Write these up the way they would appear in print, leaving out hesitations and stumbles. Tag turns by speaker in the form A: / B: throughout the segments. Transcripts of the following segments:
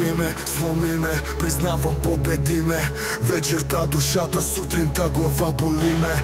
A: Разтопи ме, сломи ме, признавам, победи ме. Вечерта душата, сутринта глава боли ме.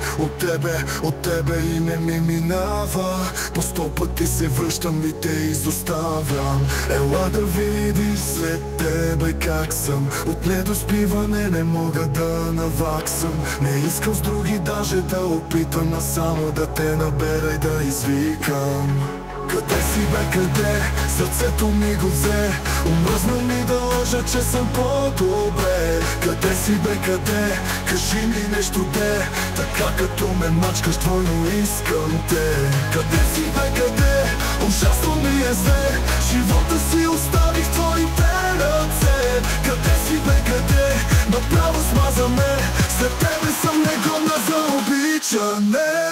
A: От тебе и не ми минава. По 100 пъти се връщам и те изоставям. Ела да видиш след тебе как съм. От недоспиване не мога да наваксам. Не искам с други даже да опитам, а само да те набера и да извикам. Къде си бе, къде? Сърцето ми го взе. Омръзна ми да лъжа, че съм по-добре. Къде си бе, къде? Кажи ми нещо де. Така като ме мачкаш, двойно искам те. Къде си бе, къде? Ужасно ми е зле. Живота си оставих в твоите ръце. Къде си бе, къде? Направо смаза ме. След тебе съм негодна за обичане.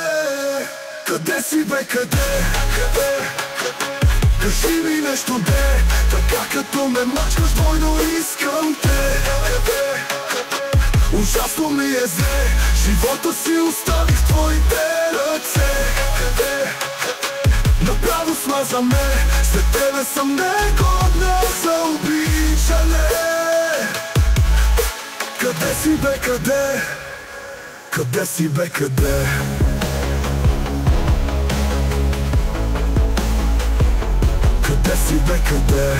A: Къде си бе, къде? Кажи ми нещо де. Така като ме мачкаш, двойно искам те. Ужасно ми е зле. Живота си оставих в твоите ръце. Направо смаза ме. След тебе съм негодна за обичане. Къде си бе, къде? Къде си бе, къде? Къде си бе, къде?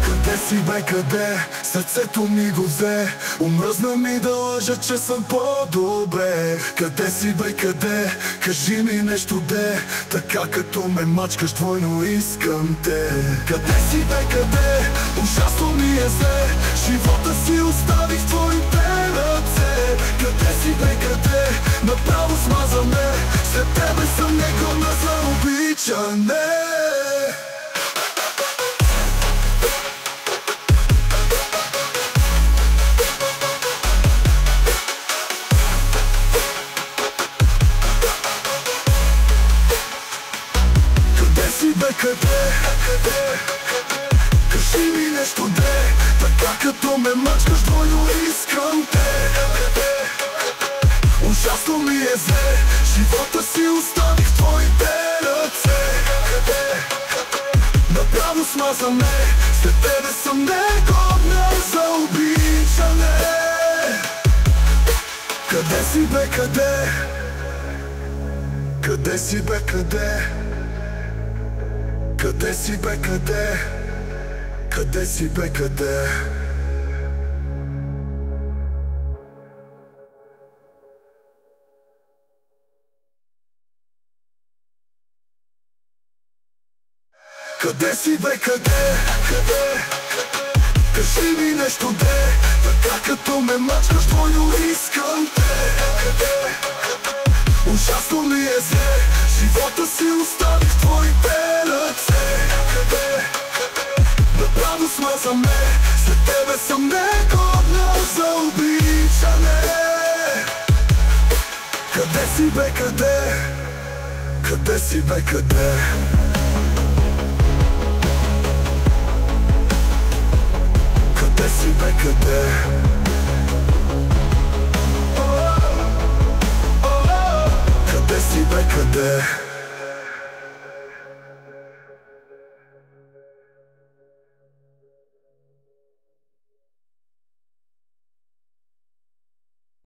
A: Къде си бе, къде? Сърцето ми го взе. Омръзна ми да лъжа, че съм по-добре. Къде си бе, къде? Кажи ми нещо де. Така като ме мачкаш, двойно искам те. Къде си бе, къде? Ужасно ми е зле. Живота си оставих в твоите ръце. Къде си бе, къде? Направо смаза ме. След тебе съм негодна за обичане. Къде си бе, къде? Кажи ми нещо де. Така като ме мачкаш, двойно искам те. Ужасно ми е зле. Живота си оставих в твоите ръце. Направо смаза ме. След тебе съм негодна за обичане. Къде си бе, къде? Къде си бе, къде? Къде си бе, къде? Къде си бе, къде? Къде си бе, къде? Кажи ми нещо де. Така като ме мачкаш, двойно искам те. Ужасно ми е зле. Живота си оставих в твоите ръце. Направо смаза ме. След тебе съм негодна за обичане. Къде си бе, къде? Къде си бе, къде? Къде си бе, къде? Къде си бе, къде?